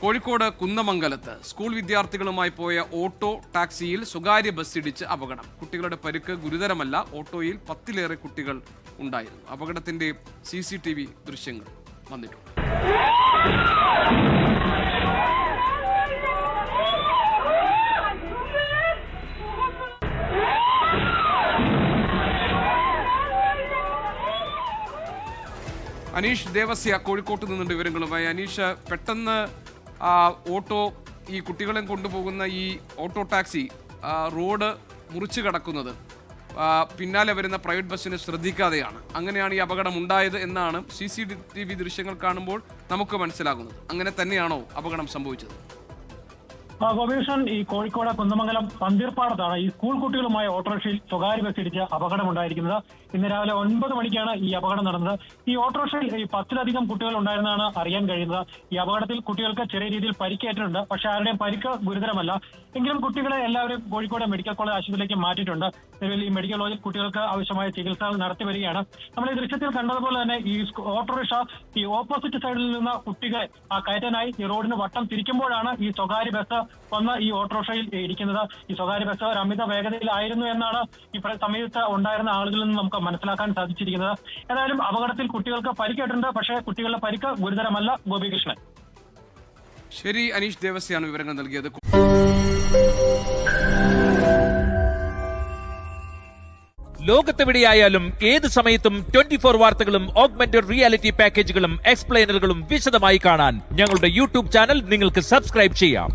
Kozhikode കുന്നമംഗലത്ത് school വിദ്യാർത്ഥികളുമായി പോയ auto ടാക്സിയിൽ സ്വകാര്യ ബസ് ഇടിച്ച് അപകടം. കുട്ടികളുടെ പരിക്ക് ഗുരുതരമല്ല. ഓട്ടോയിൽ 10-ലേറെ കുട്ടികൾ ഉണ്ടായിരുന്നു. അപകടത്തിന്റെ CCTV ദൃശ്യങ്ങൾ വന്നിട്ടുണ്ട്. അനീഷ് ദേവസ്യ കോഴിക്കോട്ട് നിന്നുണ്ട് വിവരങ്ങളുമായി. അനീഷ്, പെട്ടെന്ന് ഓട്ടോ ഈ കുട്ടികളെ കൊണ്ടുപോകുന്ന ഈ ഓട്ടോ ടാക്സി റോഡ് മുറിച്ചു കടക്കുന്നത് പിന്നാലെ വരുന്ന പ്രൈവറ്റ് ബസ്സിനെ ശ്രദ്ധിക്കാതെയാണ്. അങ്ങനെയാണ് ഈ അപകടം ഉണ്ടായത് എന്നാണ് CCTV ദൃശ്യങ്ങൾ കാണുമ്പോൾ നമുക്ക് മനസ്സിലാകുന്നത്. അങ്ങനെ തന്നെയാണോ അപകടം സംഭവിച്ചത്? ഗോപീകൃഷ്ണൻ, ഈ കോഴിക്കോട് കുന്നമംഗലം പന്തീർപ്പാടത്താണ് ഈ സ്കൂൾ കുട്ടികളുമായി ഓട്ടോറിക്ഷയിൽ സ്വകാര്യ ബസ് ഇടിച്ച് അപകടമുണ്ടായിരിക്കുന്നത്. ഇന്ന് രാവിലെ 9 മണിക്കാണ് ഈ അപകടം നടന്നത്. ഈ ഓട്ടോറിക്ഷയിൽ 10-ലധികം കുട്ടികൾ ഉണ്ടായിരുന്നാണ് അറിയാൻ കഴിയുന്നത്. ഈ അപകടത്തിൽ കുട്ടികൾക്ക് ചെറിയ രീതിയിൽ പരിക്കേറ്റിട്ടുണ്ട്. പക്ഷേ ആരുടെയും പരിക്ക് ഗുരുതരമല്ല. എങ്കിലും കുട്ടികളെ എല്ലാവരും കോഴിക്കോട് മെഡിക്കൽ കോളേജ് ആശുപത്രിയിലേക്ക് മാറ്റിയിട്ടുണ്ട്. നിലവിൽ ഈ മെഡിക്കൽ കോളേജിൽ കുട്ടികൾക്ക് ആവശ്യമായ ചികിത്സകൾ നടത്തി വരികയാണ്. നമ്മൾ ഈ ദൃശ്യത്തിൽ കണ്ടതുപോലെ തന്നെ ഈ ഓട്ടോറിക്ഷ ഈ ഓപ്പോസിറ്റ് സൈഡിൽ നിന്ന് കുട്ടികളെ കയറ്റാനായി ഈ റോഡിന് വട്ടം തിരിക്കുമ്പോഴാണ് ഈ സ്വകാര്യ ബസ് വന്ന് ഈ ഓട്ടോറിക്ഷയിൽ ഇരിക്കുന്നത്. ഈ സ്വകാര്യ ബസ് ഒരു അമിത വേഗതയിലായിരുന്നു എന്നാണ് ഈ സമയത്ത് ഉണ്ടായിരുന്ന ആളുകളിൽ നിന്ന് നമുക്ക് മനസ്സിലാക്കാൻ സാധിച്ചിരിക്കുന്നത്. ഏതായാലും അപകടത്തിൽ കുട്ടികൾക്ക് പരിക്കേറ്റിട്ടുണ്ട്. പക്ഷേ കുട്ടികളുടെ പരിക്ക് ഗുരുതരമല്ല. ഗോപികൃഷ്ണൻ. ശരി, അനീഷ് ദേവസ്യാണ് വിവരങ്ങൾ നൽകിയത്. ലോകത്തെവിടെയായാലും ഏത് സമയത്തും 24 വാർത്തകളും ഓഗ്മെന്റഡ് റിയാലിറ്റി പാക്കേജുകളും എക്സ്പ്ലെയിനറുകളും വിശദമായി കാണാൻ ഞങ്ങളുടെ YouTube ചാനൽ നിങ്ങൾക്ക് സബ്സ്ക്രൈബ് ചെയ്യാം.